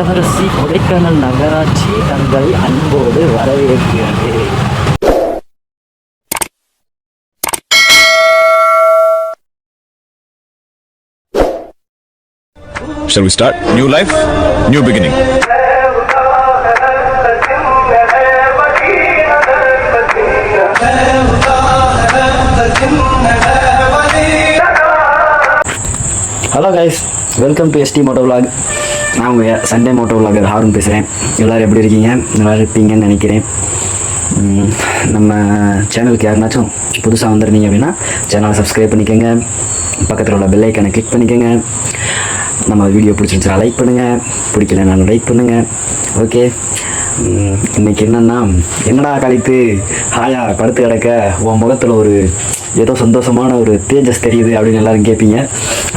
இளவரசி கொடைக்கானல் நகராட்சி தங்களை அன்போடு வரவேற்கிறது. Shall we start? New life, new beginning. Hello guys, welcome to ST moto vlog. நான் உங்கள் சண்டே மோட்டோ விலாகர் ஹாரூன் பேசுகிறேன். எல்லோரும் எப்படி இருக்கீங்க? நல்லா இருப்பீங்கன்னு நினைக்கிறேன். நம்ம சேனலுக்கு யாருனாச்சும் புதுசாக வந்துருந்தீங்க அப்படின்னா சேனலை சப்ஸ்கிரைப் பண்ணிக்கோங்க, பக்கத்தில் உள்ள பெல் ஐக்கானை கிளிக் பண்ணிக்கோங்க. நம்ம வீடியோ பிடிச்சிருந்துச்சுன்னா லைக் பண்ணுங்கள், பிடிக்கலனாலும் லைக் பண்ணுங்கள். ஓகே, இன்றைக்கி என்னடா கழித்து ஹாயா படுத்து கிடக்க உன் முகத்தில் ஒரு ஏதோ சந்தோஷமான ஒரு தேஜஸ் தெரியுது அப்படின்னு எல்லோரும் கேட்பீங்க.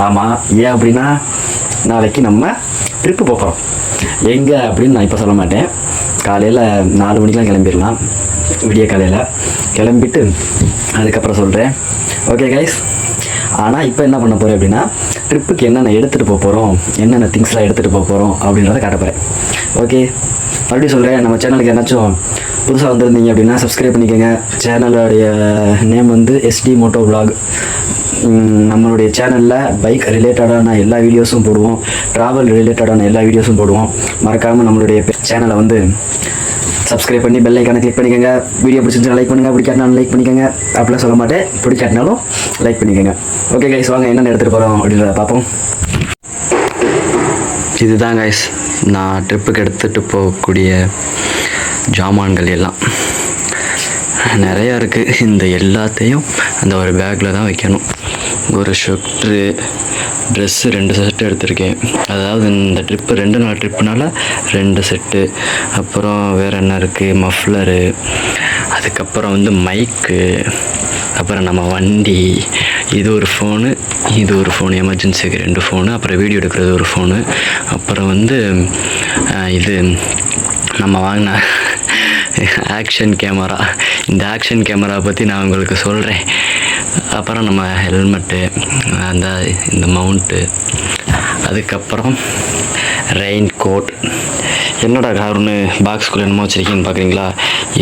ஆமாம், ஏன் அப்படின்னா நாளைக்கு நம்ம ட்ரிப்பு போகிறோம். எங்கே அப்படின்னு நான் இப்போ சொல்ல மாட்டேன். காலையில் 4 மணிக்கெலாம் கிளம்பிடலாம், விடிய காலையில் கிளம்பிட்டு அதுக்கப்புறம் சொல்கிறேன். ஓகே கைஸ், ஆனால் இப்போ என்ன பண்ண போகிறேன் அப்படின்னா ட்ரிப்புக்கு என்னென்ன எடுத்துகிட்டு போக போகிறோம், என்னென்ன திங்ஸ்லாம் எடுத்துகிட்டு போக போகிறோம் அப்படின்றத காட்ட போகிறேன். ஓகே, மறுபடியும் சொல்கிறேன், நம்ம சேனலுக்கு ஏதாச்சும் புதுசாக வந்திருந்தீங்க அப்படின்னா சப்ஸ்கிரைப் பண்ணிக்கோங்க. சேனலோடைய நேம் எஸ்டி மோட்டோ விலாக். நம்மளுடைய சேனலில் பைக் ரிலேட்டடான எல்லா வீடியோஸும் போடுவோம், ட்ராவல் ரிலேட்டடான எல்லா வீடியோஸும் போடுவோம். மறக்காமல் நம்மளுடைய சேனலை சப்ஸ்கிரைப் பண்ணி பெல் ஐக்கானை கிளிக் பண்ணிக்கோங்க. வீடியோ பிடிச்சிருந்தா லைக் பண்ணுங்கள், பிடிக்காட்டினாலும் லைக் பண்ணிக்கோங்க. அப்படிலாம் சொல்ல மாட்டேன், பிடிக்காட்டினாலும் லைக் பண்ணிக்கோங்க. ஓகே கைஸ், வாங்க என்னென்ன எடுத்துகிட்டு போகிறோம் அப்படின்றத பார்ப்போம். இதுதான் கைஸ் நான் ட்ரிப்புக்கு எடுத்துகிட்டு போகக்கூடிய ஜாமான்கள் எல்லாம் நிறையா இருக்குது. இந்த எல்லாத்தையும் அந்த ஒரு பேக்கில் தான் வைக்கணும். ஒரு ஷர்ட்டு, ட்ரெஸ்ஸு 2 செட்டு எடுத்திருக்கேன். அதாவது இந்த ட்ரிப்பு 2 நாள் ட்ரிப்புனால 2 செட்டு. அப்புறம் வேறு என்ன இருக்குது, மஃப்ளரு, அதுக்கப்புறம் மைக்கு, அப்புறம் நம்ம வண்டி, இது ஒரு ஃபோனு, இது ஒரு ஃபோனு, எமர்ஜென்சிக்கு 2 ஃபோனு, அப்புறம் வீடியோ எடுக்கிறது ஒரு ஃபோனு, அப்புறம் இது நம்ம வாங்கின ஆக்ஷன் கேமரா. இந்த ஆக்ஷன் கேமரா பற்றி நான் உங்களுக்கு சொல்கிறேன். அப்புறம் நம்ம ஹெல்மெட்டு, இந்த மவுண்ட்டு, அதுக்கப்புறம் ரெயின் கோட். என்னடா காருன்னு பாக்ஸ்குள்ளே என்னமோ வச்சுருக்கீங்கன்னு பார்க்குறீங்களா?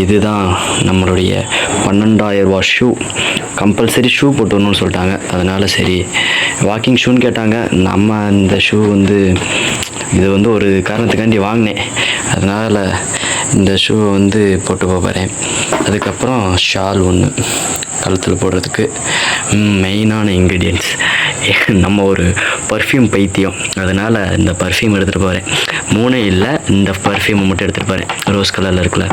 இதுதான் நம்மளுடைய 12,000 ரூபா ஷூ. கம்பல்சரி ஷூ போட்டு வரணும்னு சொல்லிட்டாங்க. அதனால் சரி வாக்கிங் ஷூன்னு கேட்டாங்க. நம்ம இந்த ஷூ இது ஒரு காரணத்துக்காண்டி வாங்கினேன். அதனால் இந்த ஷூ போட்டு போகிறேன். அதுக்கப்புறம் ஷால் ஒன்று கழுத்தில் போடுறதுக்கு. மெயினான இன்க்ரீடியன்ட்ஸ், நம்ம ஒரு பர்ஃப்யூம் பைத்தியம். அதனால் இந்த பர்ஃப்யூம் எடுத்துகிட்டு போகிறேன். 3 இல்லை, இந்த பர்ஃப்யூமை மட்டும் எடுத்துகிட்டு போகிறேன். ரோஸ் கலரில் இருக்குல்ல,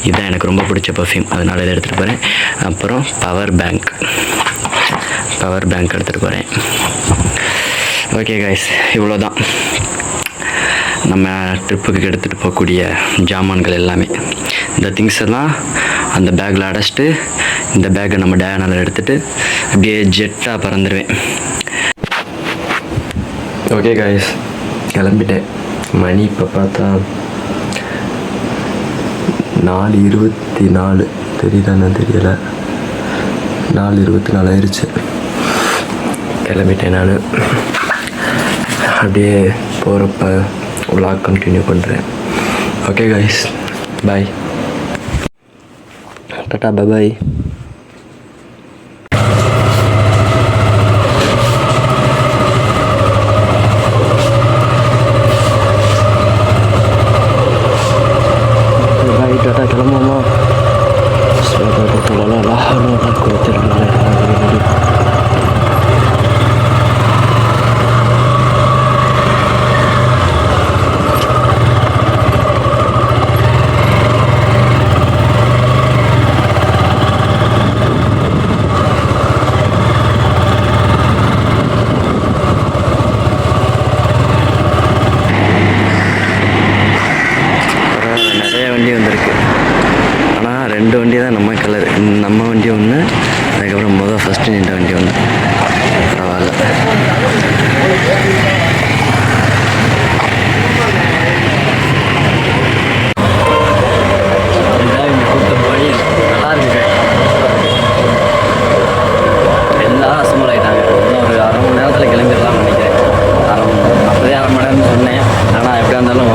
இதுதான் எனக்கு ரொம்ப பிடிச்ச பர்ஃப்யூம், அதனால் இதை எடுத்துகிட்டு போகிறேன். அப்புறம் பவர் பேங்க் எடுத்துகிட்டு போகிறேன். ஓகே கைஸ், இவ்வளோ தான் நம்ம ட்ரிப்புக்கு எடுத்துகிட்டு போகக்கூடிய ஜாமான்கள் எல்லாமே. இந்த திங்ஸ் எல்லாம் அந்த பேக்கில் அடைச்சிட்டு இந்த பேக்கை நம்ம டயானாவில் எடுத்துகிட்டு அப்படியே ஜெட்டாக பறந்துடுவேன். ஓகே கைஸ், கிளம்பிட்டேன். மணி இப்போ பார்த்தா 4:24 தெரியுதானே தெரியலை, 4:24 ஆயிடுச்சு. கிளம்பிட்டேன் நான். அப்படியே போகிறப்ப vlog கண்டினியூ பண்ணுறேன். ஓகே கைஸ், பாய், டாடா, பாய். டாடா, கிளம்புமா. நம்ம வண்டி ஒன்று, அதுக்கப்புறம் ஃபஸ்ட்டு நின்ற வண்டி ஒன்று. பரவாயில்ல. எல்லாம் அசம்பல் ஆகிட்டாங்க. இன்னும் ஒரு 1/2 மணி நேரத்தில் கிளம்பிடலாம்னு நினைக்கிறேன். அப்போதே 1/2 மணி நேரம்னு சொன்னேன். ஆனால் எப்படியா இருந்தாலும்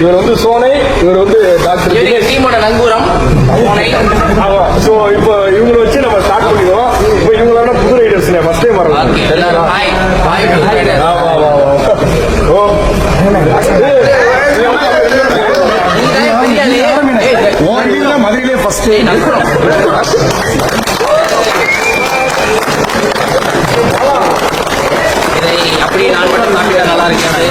இவர் வந்து சோனை, இவர் வந்து டாக்டர் தினேஷ். டீமோட நங்கூரம் ஆமா. ஸோ இப்போ இவங்களை வச்சு நம்ம ஸ்டார்ட் பண்ணிடுவோம். இப்போ இவங்களோட புது ரைடர்ஸ் ஃபர்ஸ்ட் டைம் வர்றாங்க. ஆமா ஆமா ஆமா. ஓ மதுரையிலே ஃபர்ஸ்ட் அப்படியே நான் மட்டும் சாப்பிட்டா நல்லா இருக்காது.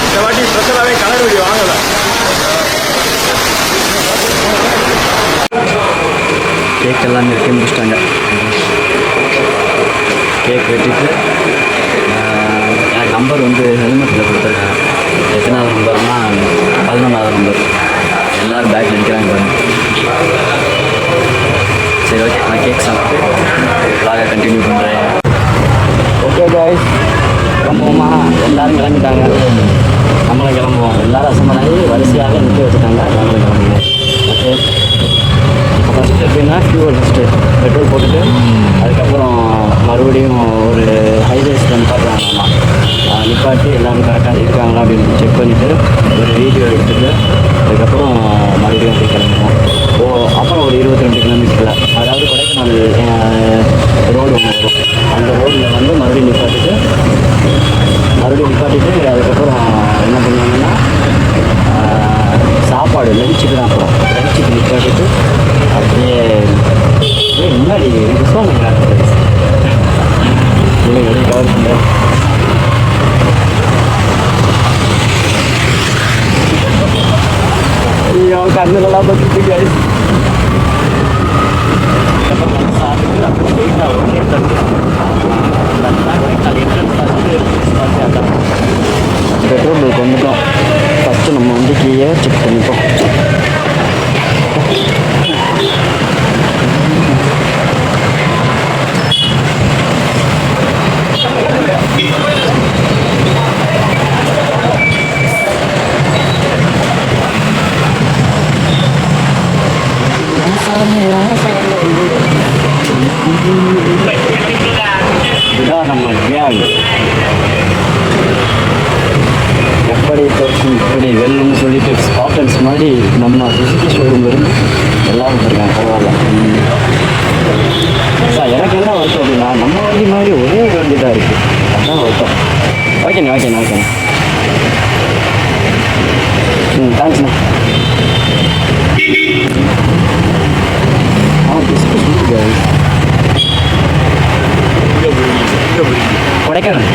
இந்த வாட்டி ஸ்பெஷலாகவே கலர் வீடியோ வாங்கல. கேக் எல்லாம் வெட்டி முடிச்சிட்டாங்க. கேக் வெட்டிட்டு எனக்கு நம்பர் வந்து ஹெல்மெட்டில் கொடுத்துருக்காங்க. எத்தனாவது நம்பர்னா 11வது நம்பர். எல்லோரும் பேக்கில் நிற்கிறாங்க பாருங்க. சரி ஓகே, நான் கேக் சாப்பிட்டு விலாகை கண்டினியூ பண்ணுறேன். ஓகே காய்ஸ், கிளம்புவோமா? எல்லோரும் கிளம்பிட்டாங்க, நம்மளும் கிளம்புவோம். எல்லோரும் அசம்பளாகி வரிசையாக நிற்க வச்சுட்டாங்க. நம்மளும் கிளம்புவோம். ஓகே, ஃபஸ்ட்டு எப்படின்னா ஃபியூவல் பெட்ரோல் போட்டுட்டு அதுக்கப்புறம் மறுபடியும் ஒரு ஹைவேஸில் நிப்பாட்டுவாங்களாம். நிப்பாட்டி எல்லோரும் கரெக்டாக இருக்காங்களா அப்படின்னு செக் பண்ணிவிட்டு ஒரு வீடியோ எடுத்துகிட்டு அதுக்கப்புறம் மறுபடியும் அப்படி கிளம்புவோம். அப்புறம் ஒரு 22 கிலோமீட்டரில், அதாவது கொடைக்கானல் ரோடு ஒன்று வரும். அந்த ரோடில் வந்து மறுபடியும் நிப்பாட்டிட்டு அதுக்கப்புறம் என்ன பண்ணுவாங்கன்னா சாப்பாடு லஞ்சுக்கு தான் அப்புறம் லஞ்சுக்கு நிப்பாட்டிட்டு அப்படியே முன்னாடி கவர் பண்ணுறேன். ஐயோ கண்ணுலாம் பற்றி கைஸ். சாப்பிட்டு அப்படி போயிட்டு அவங்க பெட்ரோல் பங்க் வந்துட்டோம். ஃபஸ்ட்டு நம்ம வந்து கீழே செக் பண்ணிப்போம். இதுதான் நம்ம கேங். எப்படி தோற்கும் இப்படி வெல்லும்னு சொல்லிட்டு ஸ்பாட்டன்ஸ் மாதிரி நம்ம சுசுகி ஷோரூம் இருந்து எல்லோரும் இருக்காங்க. பரவாயில்ல சார். எனக்கு என்ன வருத்தம் அப்படின்னா நம்ம வண்டி மாதிரி ஒரே வண்டி தான் இருக்குது. அதுதான் வருத்தம். ஓகேண்ணே ஓகேண்ணே. தேங்க்ஸ்ண்ணா. கொடைக்கானல்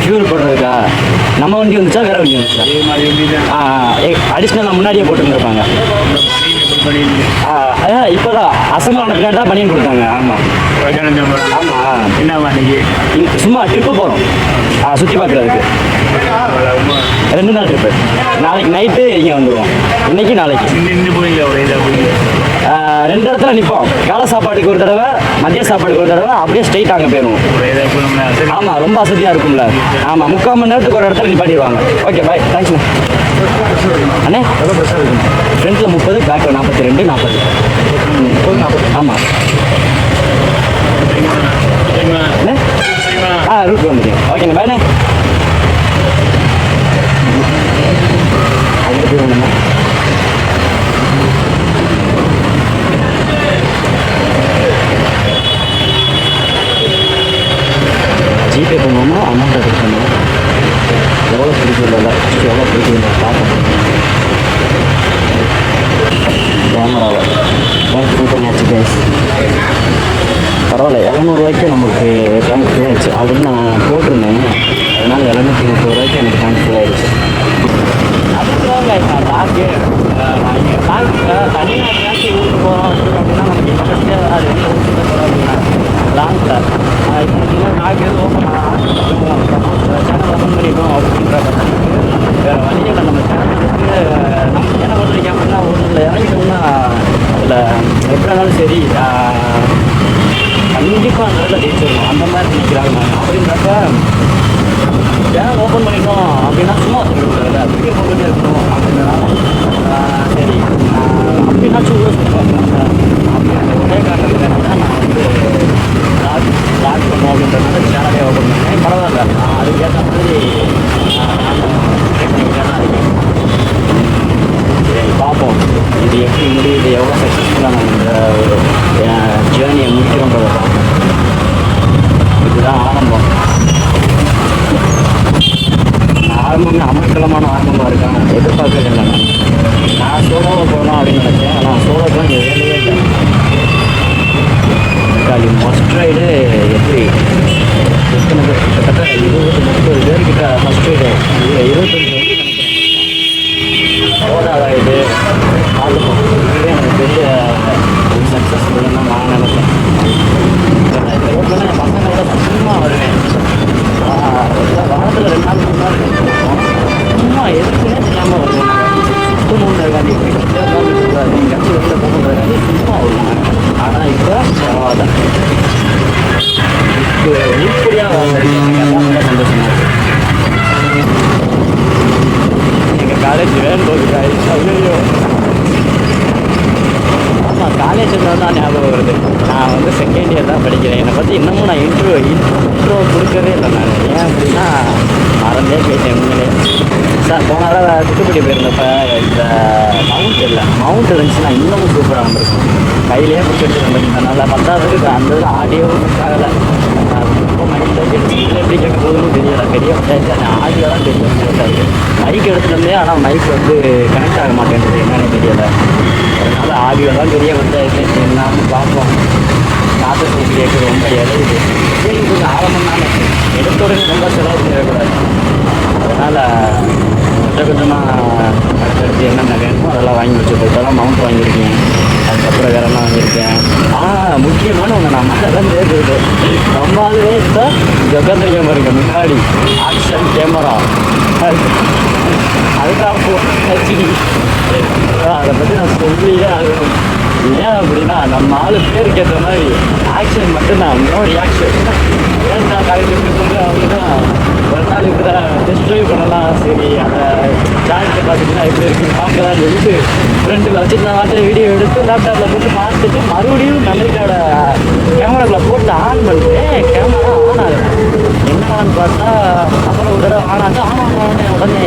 ஃபியூல் போடுறதுக்கா? நம்ம வண்டி வந்துச்சா வேற வண்டி வந்துச்சா? அடிஷ்னலாக முன்னாடியே போட்டுருந்துருப்பாங்க. அதான் இப்போதான் அசம்பளான பின்னாடி தான் பண்ணின்னு கொடுத்தாங்க. ஆமாம் ஆமாம். என்ன சும்மா ட்ரிப்பு போகிறோம் சுற்றி பார்க்குறதுக்கு. 2 நாள் ட்ரிப்பு. நாளைக்கு நைட்டு இங்கே வந்துடுவோம். இன்னைக்கு நாளைக்கு 2 இடத்துல நிற்போம். காலை சாப்பாட்டுக்கு ஒரு தடவை, மதிய சாப்பாட்டுக்கு ஒரு தடவை, அப்படியே ஸ்ட்ரெயிட் அங்கே போயிடுவோம். ஆமாம், ரொம்ப வசதியாக இருக்கும்ல. ஆமாம், 3/4 மணி நேரத்துக்கு ஒரு இடத்துல நிப்பாட்டிடுவாங்க. Okay bye, தேங்க்ஸ்ண்ணே. அண்ணே ஃப்ரண்ட்டில் 30, பேக்கில் 42, 40. ஆமாம் அண்ணே. ரூட் வந்துட்டேன். ஓகேண்ணே, பாய்ண்ணே. அதுக்கு வேணுண்ணா. ஜிபே பண்ணுவோமா அமௌண்ட் எடுத்து பண்ணுவோம்? எவ்வளோ பிடிக்கல எவ்வளோ பிடிக்கல பார்க்கணும். கேமராவை பேங்க் பண்ணியாச்சு கேஸ். பரவாயில்ல, 700 நமக்கு டேங்க் ஃபில் ஆயிடுச்சு. ஆல்ரெடி நான் போட்டிருந்தேன். அதனால் 730 எனக்கு டேங்க் ஃபில் ஆயிடுச்சு. அதுதான் டாக்கு தனியாக கேட்சி ஊருக்கு போகிறோம் அப்படின்னா நமக்கு இன்ட்ரெஸ்டே வராது. எந்த ஊருக்கு போகிறோம் அப்படின்னா லாங்கில் இப்போ பார்த்தீங்கன்னா டாக் எதுவும் ஓப்பன் சேனல் ஓப்பன் பண்ணிட்டோம் அப்படின்ற பட்சத்துக்கு வேறு வழியில் நம்ம சேனலுக்கு நம்ம சேனல் ஓட்டுற கேமரா ஒன்றில் இறங்கிட்டோம்னா அதில் எப்படி இருந்தாலும் சரி கண்டிப்பாக அந்த இடத்துல ஜெயிச்சிடணும். அந்த மாதிரி நிற்கிறாங்க. அப்படின்றப்ப சேனல் ஓப்பன் பண்ணிட்டோம் அப்படின்னா சும்மா சொல்லிவிடுறது வீடியோ போட்டுகிட்டே இருக்கணும் அப்படின்றனால சரி ஆரம்பமே அமர்க்கலமான ஆரம்பமாக இருக்காங்க, எதிர்பார்க்கவே இல்லை. நான் சோலோவை போகலாம் அப்படின்னு நினச்சேன், ஆனால் சோலோக்கெலாம் இங்கே வேலையே இல்லை. காலி ஃபஸ்ட் ரைடு எப்படி எத்தனை பேர், கிட்டத்தட்ட 20-30 பேர்கிட்ட ஃபஸ்ட் ரைடு 25 நினைக்கிறேன். ஓடாத இது பார்த்துப்போம். இதுவே எனக்கு பெரிய சக்ஸஸ்ஃபுல்லுன்னு நான் நினைப்பேன். என் பசங்களோட சும்மா வருவேன். வாரத்தில் 2 நாள் 3 நாள் சும்மா எதுக்குன்னே தெரியாமல் வருவேன். சுத்தணுன்றதுக்காண்டி எங்கேயாச்சும் வெளியில் போகணுன்றதுக்காண்டி சும்மா வருவாங்க. ஆனால் இப்போ பரவாயில்ல, உருப்படியாக வாழ்ந்துருக்கேன். எனக்கு எல்லாம் ரொம்ப சந்தோஷமாக இருக்குது. எங்கள் காலேஜ் வேணும்போது ஐயோ. ஆமாம், காலேஜில் தான் ஞாபகம் வருது. நான் வந்து செகண்ட் இயர் தான் படிக்கிறேன். என்னை பற்றி இன்னமும் நான் இன்ட்ரோ கொடுக்கவே இல்லை. நான் ஏன் அப்படின்னா மறந்தே போயிட்டேன் உண்மையிலே. சார் போன தடவை தூத்துக்குடி போயிருந்தப்ப இந்த மவுண்ட் இருந்துச்சுன்னா இன்னமும் சூப்பராக இருந்திருக்கும். கையிலேயே பிடிச்சிட்டு இருந்ததுனால 10வது அந்த இதில் ஆடியோவும் மிஸ் ஆகலை. ரொம்ப மைண்டில் கேட்டு எப்படி கேட்க போகுதுன்னு தெரியலை. பெரிய ஆடியோ தான் தெரியும் கேட்டாது. மைக் எடுத்துகிட்டு இருந்தே, ஆனால் மைக் வந்து கனெக்ட் ஆக மாட்டேன்றது என்னன்னு தெரியலை. அதனால் ஆடியோ தான் தெரிய வந்து என்னான்னு பார்ப்போம். காற்று சூழ்ச்சி கேட்க ரொம்ப இலையுது. சரி, கொஞ்சம் ஆரம்பம் தானே, எடுத்த உடனே ரொம்ப செலவு பண்ணிடக்கூடாது. அதனால் கொஞ்சம் கொஞ்சமாக அடுத்தடுத்து என்னென்ன வேணுமோ அதெல்லாம் வாங்கி வச்சுருக்கேன். இப்போதான் மவுண்ட் வாங்கியிருக்கேன். அதுக்கப்புறம் வேறு என்ன வாங்கியிருக்கேன். முக்கியமான ஒன்று நான் மறந்தே போயிட்டு நம்மளாலே இப்போ ஜொகந்திரிக்கம் பாருங்க முன்னாடி ஆக்ஷன் கேமரா அதுதான் ஹெச்டி. அதை பற்றி நான் சொல்லியே ஆகணும். ஏன் அப்படின்னா நம்ம 4 பேருக்கு ஏற்ற மாதிரி ஆக்ஷன் மட்டும்தான், நோ ரியாக்ஷன். ஏன் நான் காலேஜ் சொல்கிறேன் அப்படின்னா ஒரு நாள் இப்படி தான் டெஸ்ட் ட்ரைவ் பண்ணலாம். சரி, அதை ஜாயிண்ட்டை பார்த்துட்டுனா எப்படி இருக்குன்னு பார்க்கலாம் சொல்லிட்டு ஃப்ரெண்டில் வச்சுட்டு நான் வாட்டை வீடியோ எடுத்து லேப்டாப்பில் போட்டு பார்த்துட்டு மறுபடியும் மெமரிக்கார்ட கேமராக்குள்ளே போட்டு ஆன் பண்ணிட்டு கேமரா ஆன் ஆகுது. என்னன்னு பார்த்தா அப்புறம் ஒரு தடவை ஆன் ஆச்சு. உடனே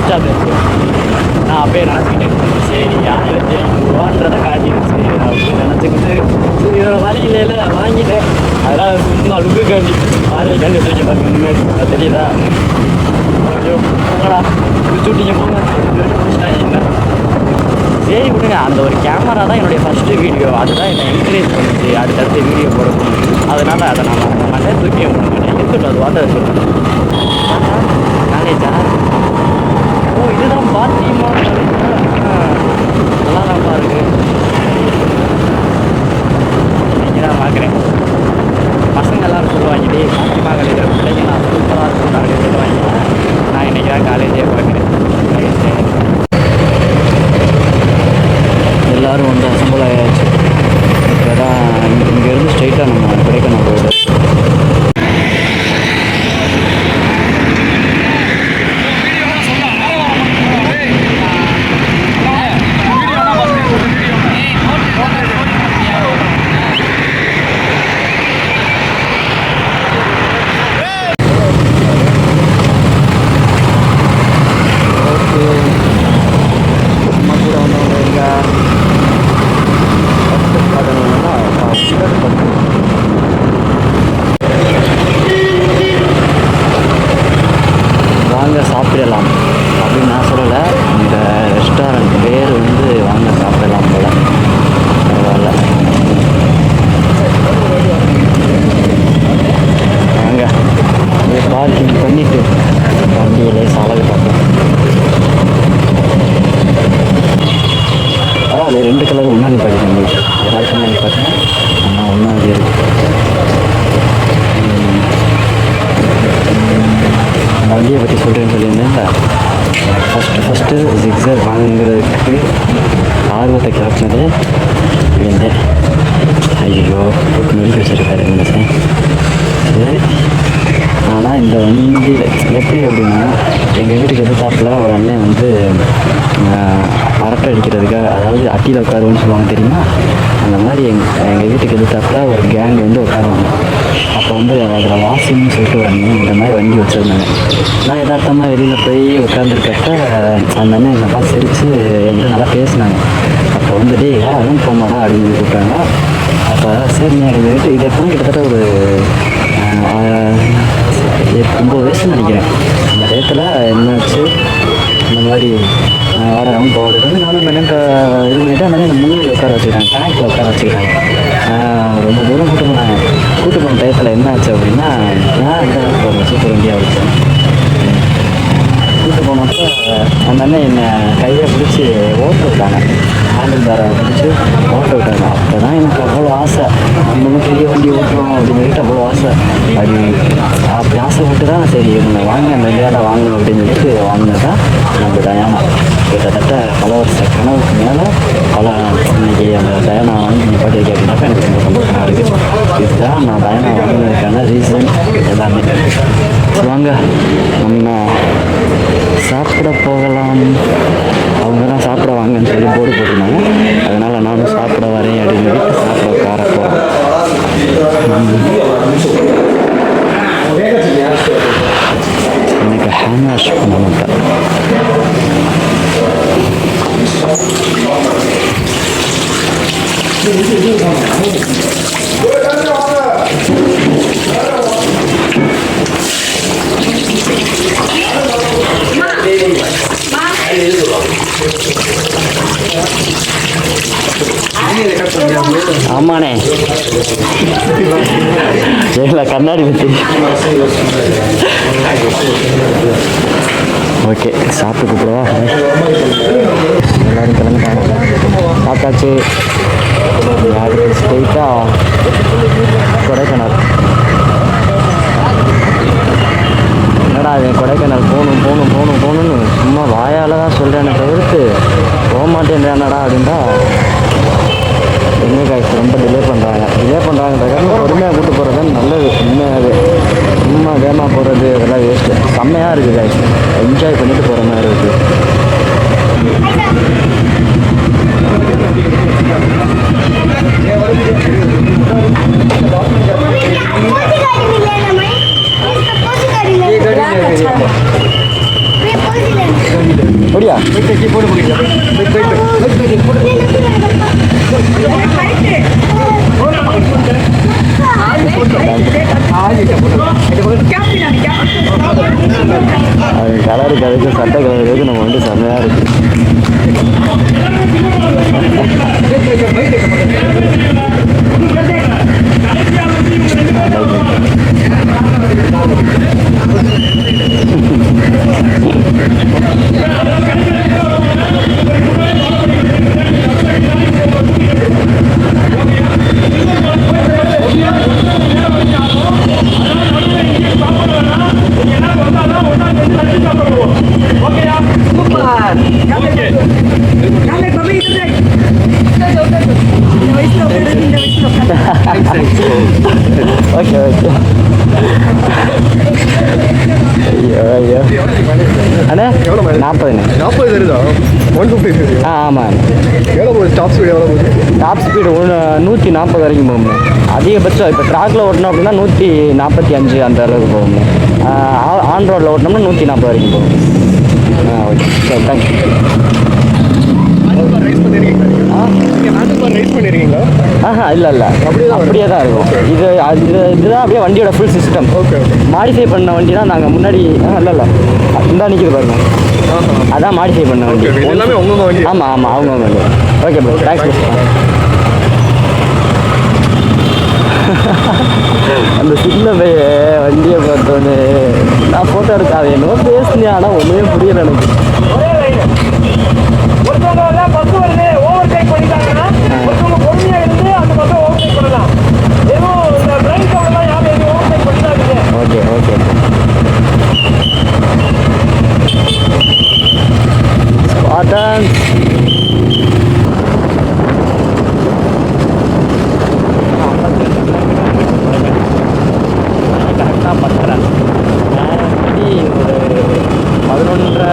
ஸ்டாப் ஆச்சு. நான் அப்படியே நினச்சிக்கிட்டேன், சரி யாருக்கு ரூபான்றதை காட்டிடுச்சு அப்படின்னு நினச்சிக்கிட்டு சரி இதோட வழி இல்லை வாங்கிட்டேன். அதெல்லாம் சும்மா லுக்கு காண்டி கண்டு வச்சுருக்கேன் பாருங்க முன்னாடி. அது தெரியுதா? ஐயோ போங்கடா, சுட்டிங்க போங்க. சரி விடுங்க, அந்த ஒரு கேமரா தான் என்னுடைய ஃபஸ்ட்டு வீடியோ. அதுதான் என்னை என்கரேஜ் பண்ணிச்சு அடுத்தடுத்து வீடியோ போடணும். அதனால் அதை நான் மறக்க மாட்டேன், தூக்கிய முடியும். இருக்கட்டும், அது வாட்ட வச்சுருக்கேன். காலேஜா? ஓ, இதுதான் பாத்திமா காலேஜா? நல்லா தான் பாருங்க. இன்னைக்கு தான் பார்க்குறேன். பசங்க எல்லோரும் சொல்லுவாங்க, டே பாத்திமா காலேஜில் பிள்ளைங்க நான் சூப்பராக இருக்கும் அப்படின்னு சொல்லுவாங்க. நான் இன்றைக்கி தான் காலேஜே பார்க்குறேன். எல்லோரும் வந்து அசம்பிள் ஆயாச்சு. இப்போ தான் இங்கேருந்து ஸ்ட்ரைட்டாக நம்ம கொடைக்கானல் போயிடு. வாங்க சாப்பிடலாம் அப்படின்னு நான் சொல்லலை, இந்த ரெஸ்டாரண்ட் பேர் வந்து வாங்க சாப்பிடலாம் போல. பரவாயில்ல, வாங்க இங்கே பார்க்கிங் பண்ணிவிட்டு வண்டியிலே சாலை பார்ப்போம். பரவாயில்ல, 2 கலர் ஒன்றா நிப்பாட்டிங்க. ஏதாச்சும் ஒன்றா நிப்பாட்டினேன், ஆனால் ஒன்றா அது இருக்குது. வண்டியை பற்றி சொல்கிறேன்னு சொல்லியிருந்தேன்ல, ஃபஸ்ட்டு ஜிக்ஸர் வாங்குறதுக்கு ஆர்வத்தை கிளப்பினதே இருந்தேன். ஐயோ நொறுக்கி வச்சுருக்காரு மனுஷன். சரி, ஆனால் இந்த வண்டியில் எப்படி அப்படின்னா, எங்கள் வீட்டுக்கு எதிர்த்தாப்பில் ஒரு அண்ணன் வந்து அரட்டை அடிக்கிறதுக்காக, அதாவது அட்டியில் உட்காருன்னு சொல்லுவாங்க தெரியுமா, அந்த மாதிரி எங்கள் வீட்டுக்கு எதிர்த்தாப்பில் ஒரு கேங் வந்து உட்காருவாங்க. அப்போ வந்து அதில் வாசிங்னு சொல்லிட்டு ஒரு அண்ணன் இந்த மாதிரி வண்டி வச்சுருந்தாங்க. நான் யதார்த்தமாக வெளியில் போய் உட்காந்துருக்கப்ப அந்த அண்ணன் என்னை பார்த்து சிரித்து என்கிட்ட நல்லா பேசினாங்க. அப்போ வந்து டே யாரும் போமாடா அப்படின்னு கூப்பிட்டாங்க. அப்போ சரி நான் இது எப்போ கிட்டத்தட்ட ஒரு 9 வயசுன்னு நினைக்கிறேன். அந்த டயத்தில் என்னாச்சு, அந்த மாதிரி வர ரவுண்ட் போகிறது வந்து நானும் எனக்கு இது பண்ணிவிட்டு அந்த மாதிரி முன்னாடி உட்கார வச்சுக்கிறாங்க, டேங்க்கில் உட்கார வச்சுக்கிறாங்க. ரொம்ப தூரம் கூட்டு போன டயத்தில் என்ன ஆச்சு அப்படின்னா நான் அந்த சூப்பர் இந்தியா வச்சேன். கூட்டு போனப்போ அந்த அண்ணன் என்னை கையை பிடிச்சி ஓட்ட விட்டாங்க, ஹேண்டில் பேரை பிடிச்சி ஓட்ட விட்டாங்க. அப்போ தான் எனக்கு அவ்வளோ ஆசை, நம்ம பெரிய வண்டி ஓட்டுறோம் அப்படின்னு சொல்லிட்டு அவ்வளோ ஆசை. அப்படி ஆசைப்பட்டு தான் சரி இவங்க வாங்க அந்த இந்தியாவில் வாங்கணும் அப்படின்னு சொல்லிட்டு வாங்கினது தான் நம்ம டயானா. கிட்டத்தட்ட பல வருஷ கனவுக்கு மேலே இன்னைக்கு அந்த டயானா வாங்கி நிப்பாட்டி வைக்க அப்படின்னாக்கா எனக்கு ரொம்ப சந்தோஷமாக இருக்குது. இதுதான் நான் டயானா வாங்கினதுக்கான ரீசன் எல்லாமே. வாங்க நம்ம சாப்பிட போகலாம். அவங்க தான் சாப்பிட வாங்கன்னு சொல்லி போர்டு போட்டிருந்தாங்க, அதனால் நானும் சாப்பிட வரேன் அப்படின்னு சொல்லிட்டு சாப்பிட உட்கார போகிறேன். எனக்கு ஹேண்ட் வாஷ் பண்ண மாட்டேன். ஆமாண்ணே, ஏங்களா கண்ணாடி வச்சு. ஓகே, சாப்பிட்டு கூப்பிடுவா. எல்லோரும் கிளம்பிட்டாங்க, சாப்பிட்டாச்சு. யாருக்கு ஸ்ட்ரெயிட்டாக கொடைக்கானல். என்னடா அது கொடைக்கானல் போகணும்னு சும்மா வாயால் தான் சொல்கிறேன்னு தவிர்த்து போக மாட்டேன்டானடா அப்படின்டா. என்ன காய்ச்சி ரொம்ப டிலே பண்ணுறாங்கன்றக்காக பொறுமையாக கூப்பிட்டு போகிறது தான் நல்லது. உண்மையாகவே சும்மா வேகமாக போகிறது அதெல்லாம் வேஸ்ட்டு. செம்மையாக இருக்குது காய்ச்சி, என்ஜாய் பண்ணிட்டு போகிற மாதிரி இருக்குது. அப்படியா அது கலரு கதைக்கு சட்டை கலருக்கு நம்ம வந்து செம்மையாக இருக்கு. Okay okay. ஐயோ ஐயோ அண்ணே 40 தெரியுதா? 150. ஆமாம். எவ்வளோ போகுது டாப் ஸ்பீடு? எவ்வளோ போகுது டாப் ஸ்பீடு? 140 வரைக்கும் போகுங்க. அதிகபட்சம் இப்போ ட்ராக்கில் ஓட்டினோம் அப்படின்னா 145 அந்த அளவுக்கு போகுங்க. ஆன் ரோடில் ஓட்டினோம்னா 140 வரைக்கும் போகும். ஓகே சரி, தேங்க்யூ. இல்லை அப்படியே தான் இருக்கும். இதுதான் அப்படியே வண்டியோட ஃபுல் சிஸ்டம். மாடிஃபை பண்ண வண்டி தான் நாங்கள் முன்னாடி. இல்லை இந்த நிற்கிது பாருங்க, அதான் மாடிஃபை பண்ண வண்டி. எல்லாமே உங்க வண்டி? ஆமாம் அவங்கவுங்க வண்டி. Okay bro, thanks. அந்த சின்ன பையன் வண்டியை பார்த்தோன்னே நான் ஃபோட்டோ எடுக்காது என்னவோ பேசுனேன், ஆனால் ஒன்றுமே புரியல எனக்கு. ஒருத்தவங்க பஸ் வருது ஓவர் டேக் பண்ணிட்டாங்கன்னா ஒருத்தவங்க பொறுமையா இருந்து அந்த பஸ்ஸை ஓவர் டேக் பண்ணலாம். எதுவும் இந்த பிரைன் கவர்லாம் யாரும் எதுவும் ஓவர் டேக் பண்ணிட்டாங்க. ஓகே ஸ்பாட்டன். கரெக்டாக பண்ணுறேன். ஒரு 11:30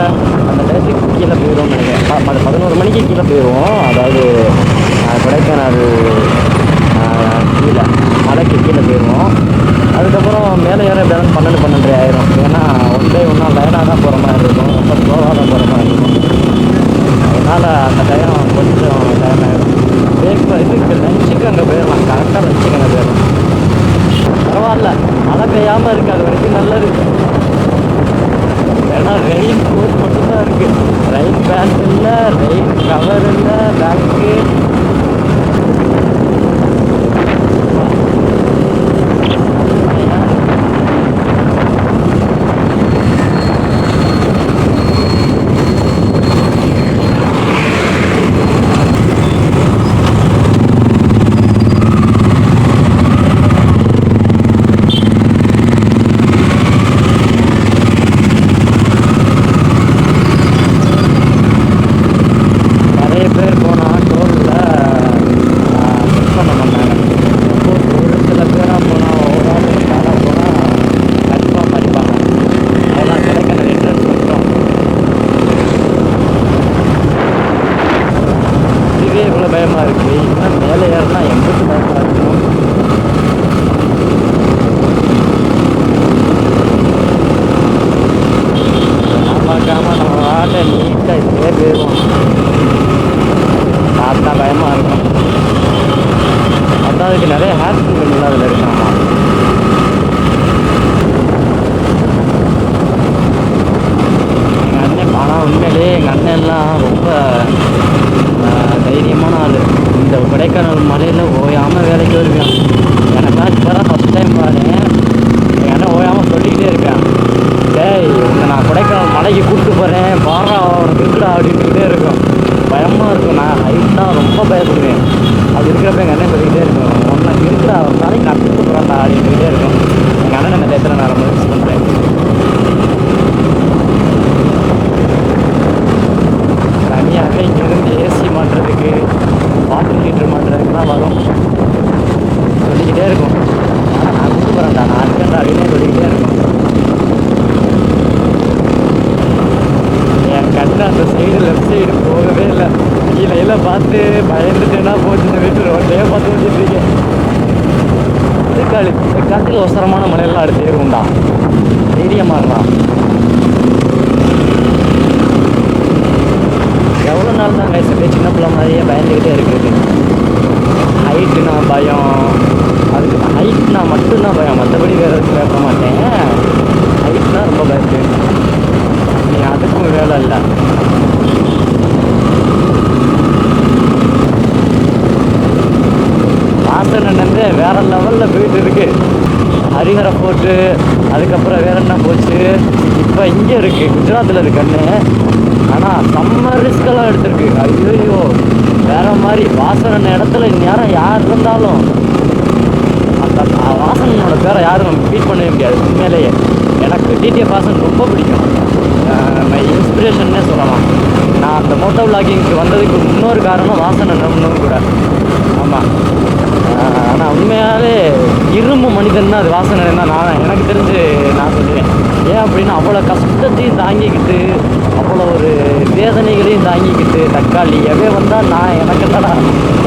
அந்த டயத்துக்கு கீழே போயிடுவோம் நினைக்கிறேன். 11 மணிக்கு கீழே போயிடுவோம். அதாவது கொடைக்கானல் கீழே மலைக்கு கீழே போயிடுவோம். அதுக்கப்புறம் மேலே ஏற எப்படியாவது 12-12:30 ஆயிரும். ஏன்னா ஒன்றா லைனாக தான் போகிற மாதிரி இருக்கும், ரொம்ப ஸ்லோவாக தான் போகிற மாதிரி இருக்கும். அதனால் அந்த டைம் கொஞ்சம் டைம் ஆகிடும். இதுக்கு லஞ்சுக்கு அங்கே போயிடலாம், கரெக்டாக லஞ்சுக்கு அங்கே போயிடலாம். பரவாயில்ல, மழை பெய்யாமல் இருக்குது, அது வரைக்கும் நல்லது. ஏன்னா ரெயின் கோட் மட்டும்தான் இருக்குது. போயிடுவோம். பார்த்தா பயமாக இருக்கும். அதான் அதுக்கு நிறைய ஹேர் அதில் இருக்காமா. எங்கள் அண்ணன் ஆனால் உண்மையிலே எங்கள் அண்ணன்லாம் ரொம்ப தைரியமான ஆள். இந்த கொடைக்கானல் மலையில் ஓயாமல் வேலைக்கு வருவேன். எனக்கெல்லாம் இப்போ தான் ஃபஸ்ட் டைம் பாருங்க. எங்கள் அண்ணன் ஓயாமல் சொல்லிக்கிட்டே இருக்கேன், டேய் உன்னை நான் கொடைக்கானல் மலைக்கு கூப்பிட்டு போகிறேன் பாரா அவனுக்கு இருக்குடா அப்படின்ட்டுக்கிட்டே இருக்கும். பயமாக இருக்கும். நான் ஹைட்லாம் ரொம்ப பயப்படுவேன். அது இருக்கிறப்ப எங்கள் அண்ணன் சொல்லிக்கிட்டே இருக்கும், உனக்கு இருக்குடா ஒரு நாளைக்கு நான் கூப்பிட்டு போகிறேன்டா அப்படின்ட்டுக்கிட்டே இருக்கும். எங்கள் அண்ணன் என்ன எத்தனை நான் ரொம்ப மிஸ் பண்ணுறேன். தனியாக இங்கேருந்து ஏசி மாட்டுறதுக்கு வாட்டர் ஹீட்டர் மாட்டுறதுக்குலாம் வரும். சொல்லிக்கிட்டே இருக்கும், ஆனால் நான் கூப்பிட்டு போகிறேன்டா நான் இருக்கேன்டா அப்படின்னு சொல்லிக்கிட்டே இருக்கும். என் கண்ணு அந்த சைடு லெஃப்ட் சைடு போகவே இல்லை. கீழே பார்த்து பயந்துட்டேன்னா போச்சு. இந்த வீட்டு ரோட்டையே பார்த்து வச்சுட்ருக்கேன். இந்த காலத்தில் அவசரமான மலையெல்லாம் அடுத்து ஏறும்டா, தைரியமாக இருக்கலாம். எவ்வளோ நாள் தான் கைஸ் அப்படியே சின்ன பிள்ளை மாதிரியே பயந்துக்கிட்டே இருக்குது. ஹைட்டுனா பயம், அதுக்கு ஹைட்னா மட்டும்தான் பயம், மற்றபடி வேறு எதுவும் பயப்பட மாட்டேன். ஹைட்னா ரொம்ப பயப்படுவேன். நீ அதுக்கும் வேலை இல்லை. வாசனன்னு வேறு லெவலில் போயிட்டு இருக்கு. ஹரிஹர போட்டு அதுக்கப்புறம் வேற என்ன போச்சு, இப்போ இங்கே இருக்குது குஜராத்தில் இருக்குன்னு. ஆனால் செம்ம ரிஸ்கெல்லாம் எடுத்திருக்கு. ஐயோ வேறு மாதிரி வாசன இடத்துல நேரம் யார் இருந்தாலும் அந்த வாசனோட பேரை யாரும் நம்ம பீட் பண்ணவே முடியாது. உண்மையிலேயே எனக்கு டிடிஎஃப் வாசன் ரொம்ப பிடிக்கும். மை இன்ஸ்பிரேஷன்னே சொல்லலாம். நான் அந்த மோட்டோ விளாகிங்க்கு வந்ததுக்கு இன்னொரு காரணம் வாசனை நம்பணும் கூட. ஆமாம், ஆனால் உண்மையாலே இரும்பு மனிதன் தான் அது வாசனை தான் நான் எனக்கு தெரிஞ்சு நான் சொல்லுவேன். ஏன் அப்படின்னா அவ்வளோ கஷ்டத்தையும் தாங்கிக்கிட்டு அவ்வளோ ஒரு வேதனைகளையும் தாங்கிக்கிட்டு தக்காளி எவே வந்தால் நான் எனக்கு இல்லைடா,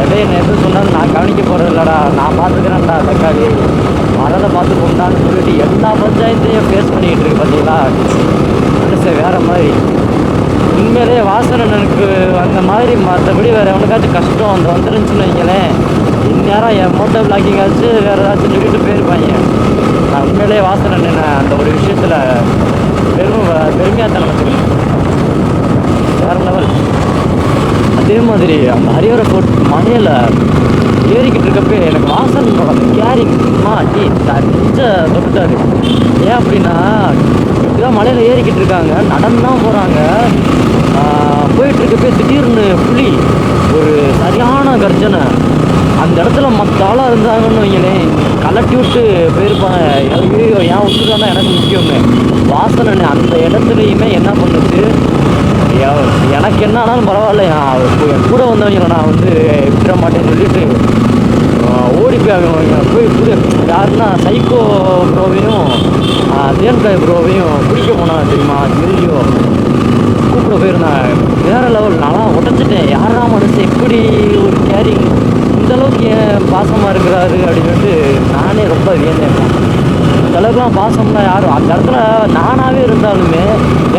எவே என்ன எது சொன்னாலும் நான் கவனிக்க போகிறது இல்லைடா, நான் பார்த்துக்கிறேன்டா தக்காளி வரதை பார்த்து கொண்டான்னு சொல்லிட்டு எல்லா பஞ்சாயத்தையும் ஃபேஸ் பண்ணிக்கிட்டு இருக்கு. பார்த்தீங்களா மனுஷன் வேறு மாதிரி. உண்மையிலே வாசனனுக்கு அந்த மாதிரி மற்றபடி வேறு எவனுக்காச்சும் கஷ்டம் அந்த வந்துருந்துச்சுன்னு வைங்களேன், இந்நேரம் என் மோட்டோ பிளாக்கிங்காச்சு வேறு ஏதாச்சும் சொல்லிட்டு போயிருப்பாங்க. நான் உண்மையிலே வாசனன் அந்த ஒரு விஷயத்தில் பெருமையாக தான் நினச்சிக்கணும். வேறு லெவல். அதே மாதிரி அந்த ஹரிஹர ஃபோர்ட் மலையில் ஏறிக்கிட்டு இருக்கப்போ எனக்கு வாசனோட அந்த கேரிங் டீ நெஞ்ச தொட்டுட்டாரு. ஏன் அப்படின்னா இப்படிதான் மலையில் ஏறிக்கிட்டு இருக்காங்க, நடந்தான் போகிறாங்க. போயிட்டுருக்கப்போ திடீர்னு புலி ஒரு சரியான கர்ஜனை. அந்த இடத்துல மற்ற ஆளாக இருந்தாங்கன்னு வைங்களேன் கலட்டி விட்டு போயிருப்பாங்க. ஐயோ ஏன் விட்டுருக்கானா எனக்கு முக்கியமே. வாசனை அந்த இடத்துலையுமே என்ன பண்ணுச்சு, எனக்கு என்ன ஆனாலும் பரவாயில்ல என் கூட வந்தவங்களை நான் விட்டுற மாட்டேன்னு சொல்லிட்டு ஓடி போய் யாருன்னா சைக்கோ ப்ரோவையும் தேன்காய் ப்ரோவையும் பிடிக்க போனாங்க தெரியுமா. ஐயோ கூப்பிட போயிருந்தேன். வேறு லெவல். நான்லாம் உடச்சிட்டேன். யாரா மனுஷன் எப்படி ஒரு கேரிங் இந்தளவுக்கு ஏன் பாசமாக இருக்கிறாரு அப்படின்னு சொல்லிட்டு நானே ரொம்ப வியந்தேன். இந்தளவுக்குலாம் பாசம்னா யாரும் அந்த இடத்துல நானாகவே இருந்தாலுமே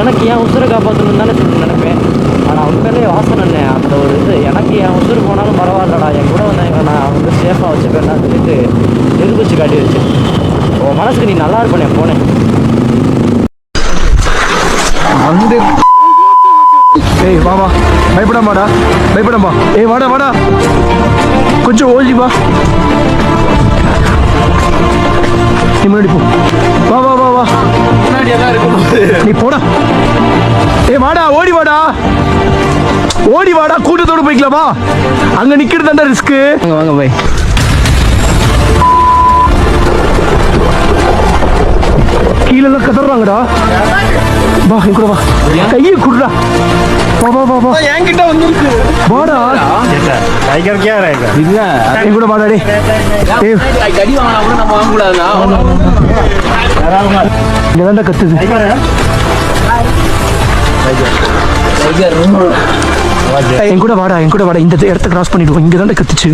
எனக்கு என் உசுரை காப்பாற்றணும்னு தானே சொல்லி நினைப்பேன். ஆனால் உண்மையிலே வாசனை அந்த ஒரு இது எனக்கு என் உசுறு போனாலும் பரவாயில்லடா, என் கூட வந்தவங்க நான் சேஃபாக வச்சுப்பேன்னு சொல்லிட்டு நிரூபிச்சு காட்டிடுச்சு. உன் மனசுக்கு நீ நல்லா இருப்பேன். போனேன் வந்து ஏய் வாடா, பயப்படாமாடா, பயப்படாமா. ஏய் வாடா வாடா, கொஞ்சம் ஓடி வா, நீ முன்னாடி போ. வா வா வா வா, நீ போடா. ஏய் வாடா, ஓடி வாடா, ஓடி வாடா, கூட்டத்தோடு போய்க்கலாமா. அங்க நிக்கிறது தாண்டா ரிஸ்க்கு. வாங்க போய் கீழெல்லாம் கதறாங்கடா. வா என் கூட வா, கையை குடுறா. வா வா வா வா, என்கிட்ட வந்துருக்கு. வாடா டைகர் கே ரேகா இல்ல என் கூட வாடா. டேய் கடி வாங்கனா கூட நம்ம வாங்க கூடாதுடா. இங்க தான்டா கத்துது டைகர். என் கூட வாடா, என் கூட வாடா. இந்த இடத்த கிராஸ் பண்ணிடுவோம். இங்க தான்டா கத்துச்சு.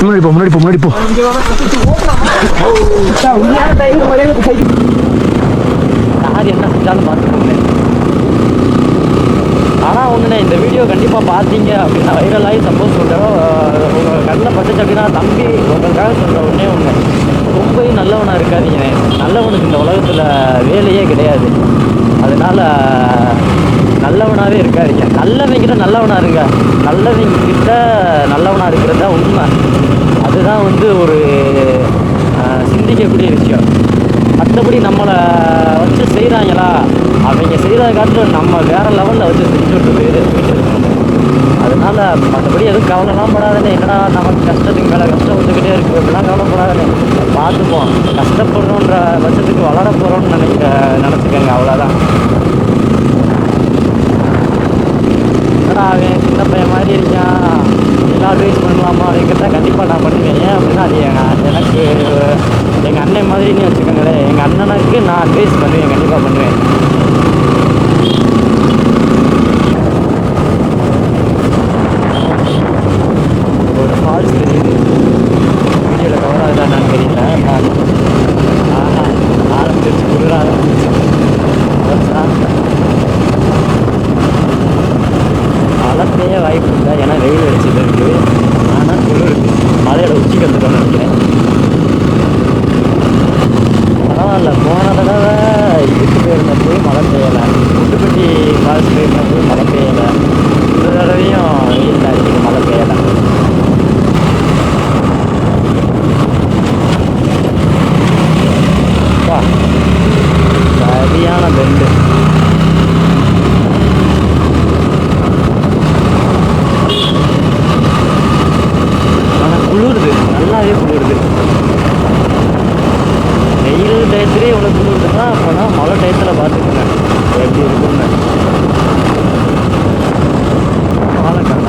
முன்னாடி போ, முன்னாடி போ, முன்னாடி போ. யார் என்ன செஞ்சாலும் பார்த்துக்கோங்க. ஆனால் ஒன்றுண்ணே, இந்த வீடியோ கண்டிப்பாக பார்த்தீங்க அப்படின்னா வைரலாகி சப்போஸ் சொல்கிறோம் உங்கள் கண்ணில் பட்டுச்சு அப்படின்னா தம்பி உங்களுக்காக சொல்கிற ஒன்றே ஒன்று, ரொம்ப நல்லவனாக இருக்காதீங்க. நல்லவனுக்கு இந்த உலகத்தில் வேலையே கிடையாது. அதனால் நல்லவனாகவே இருக்காதீங்க. நல்லவங்கிட்ட நல்லவனாக இருங்க. நல்லவங்கிட்ட நல்லவனாக இருக்கிறது தான் உண்மை. அதுதான் வந்து ஒரு சிந்திக்கக்கூடிய விஷயம். மற்றபடி நம்மளை வச்சு செய்கிறாங்களா, அவங்க செய்கிறத காட்டிலும் நம்ம வேறு லெவலில் வச்சு செஞ்சுட்டு போயிட்டு இருக்கணும். அதனால் மற்றபடி எதுவும் கவலைலாம் படாதுன்னு, என்னடா நமக்கு கஷ்டத்துக்கு மேலே கஷ்டம் வந்துக்கிட்டே இருக்குது அப்படிலாம் கவலைப்படாதுன்னு பார்த்துப்போம். கஷ்டப்படுறோன்ற பட்சத்துக்கு வளர போகிறோன்னு நினச்சிக்கோங்க, அவ்வளோதான். என்னடா அவன் சின்ன பையன் மாதிரி இருக்கான், எல்லாம் அட்வைஸ் பண்ணலாமா அப்படிங்கிறத கண்டிப்பாக நான் பண்ணுவேன். ஏன் அப்படின்னா அது எனக்கு எங்கள் அண்ணன் மாதிரின்னு வச்சுக்கோங்களேன். எங்கள் அண்ணனுக்கு நான் அட்வைஸ் பண்ணுவேன், கண்டிப்பாக பண்ணுவேன். ஒரு ஃபால்ஸ் தெரியுது, வீடியோவில் கவர் ஆகுதா என்னன்னு தெரியல. ஆரம்பிச்சு குளிர ஆரம்பிச்சு மழை பெய்ய வாய்ப்பு இல்லை, ஏன்னா வெயில் அடிச்சுட்டு இருக்குது. ஆனால் குளிருக்கு, மழையோட உச்சிக்கு வந்துட்டோம்னு நினைக்கிறேன். பரவாயில்ல, போன தடவை இதுக்கு போயிருந்தப்போ மழை பெய்யலை, முட்டுப்பட்டி ஃபால்ஸ் போயிருந்தப்போ மழை பெய்யலை. இந்த தடவையும் வெயில் தான் இருக்குது, மழை பெய்யலை. சரியான பெண்டு. ஆனால் குளிருது, நல்லாவே குளிருது. வெயில் டயத்துலேயே இவ்வளோ குளிருதுன்னா அப்போனா மழை டயத்தில் பார்த்துக்கோங்க எப்படி இருக்குன்னு. வாழைக்காய்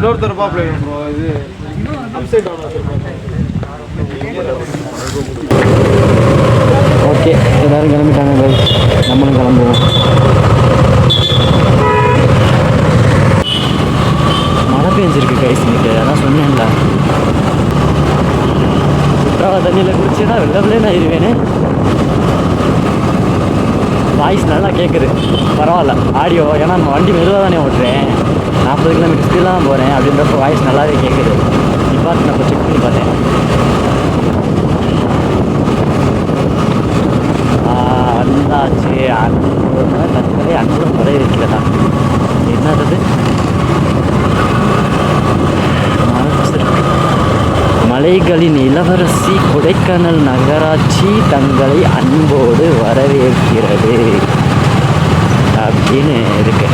இன்னொருத்தர் பாப்பல ப்ரோ, இது அப்சைட் டவுன் வச்சிருக்காங்க. ஓகே, எல்லோரும் கிளம்பிட்டாங்க பை, நம்மளும் கிளம்புவோம். மழை பெஞ்சிருக்கு கைஸ் இன்னைக்கு, அதான் சொன்னேன்ல. குற்றால தண்ணியில் குடிச்சுன்னா வெள்ளை ஆயிடுவேனே. வாய்ஸ் நல்லா கேட்குது, பரவாயில்ல ஆடியோ. ஏன்னா நம்ம வண்டி மெதுவாக தானே ஓட்டுறேன், 40 கிலோமீட்டர் ஸ்பீடாக தான் போகிறேன். அப்படின்றப்ப வாய்ஸ் நல்லாவே கேட்குது. இப்போ நான் செக் பண்ணி பார்த்தேன். வந்தாச்சு. தற்கொலை அன்புடன் முறை இருக்கிறதா என்னது? மலைகளின் இளவரசி கொடைக்கானல் நகராட்சி தங்களை அன்போடு வரவேற்கிறது அப்படின்னு இருக்கு.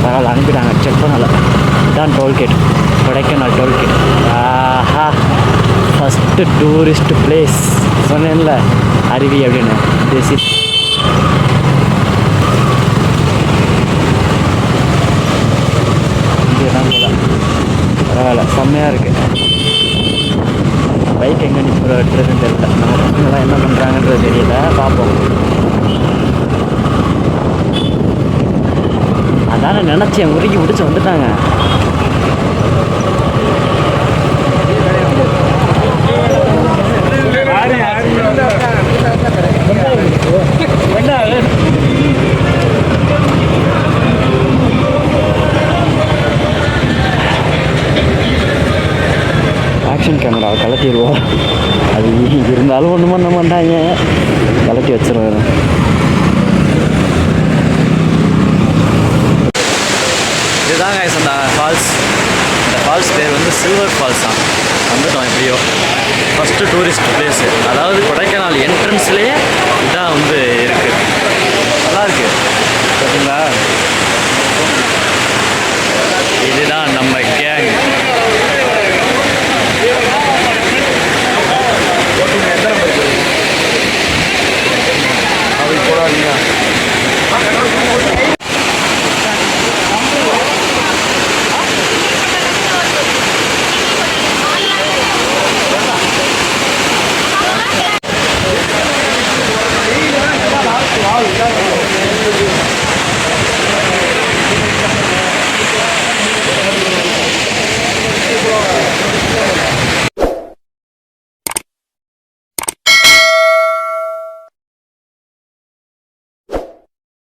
பரவாயில்ல, அனுப்பிட்டாங்க, செக் பண்ணல. இதான் டோல்கேட், கொடைக்கானல் டோல்கேட். ஆஹா, ஃபஸ்ட்டு டூரிஸ்ட் பிளேஸ் சொன்னேன்ல, அருவி அப்படின்னு. திஸ் இஸ் பரவாயில்ல, செம்மையாக இருக்குது. பைக் எங்கே நிற்கிறதுன்னு தெரியல, நம்ம பசங்களாம் என்ன பண்ணுறாங்கன்றது தெரியல, பார்ப்போம். அதானே நினச்சேன், உருக்கி பிடிச்சி வந்துட்டாங்க. ஆக்ஷன் கேமராவை கலட்டிடுவோம். அது இருந்தாலும் ஒன்றும் பண்ண மாட்டாங்க, கலட்டி வச்சிருவேன். இதுதாங்க அந்த ஃபால்ஸ். இந்த ஃபால்ஸ் பேர் வந்து சில்வர் ஃபால்ஸ் தான். வந்துட்டோம் எப்படியோ. ஃபஸ்ட்டு டூரிஸ்ட் பிளேஸு, அதாவது கொடைக்கானல் என்ட்ரன்ஸ்லேயே இதான் வந்து இருக்குது. நல்லாயிருக்கு பார்த்தீங்களா? இதுதான் நம்ம கேங்.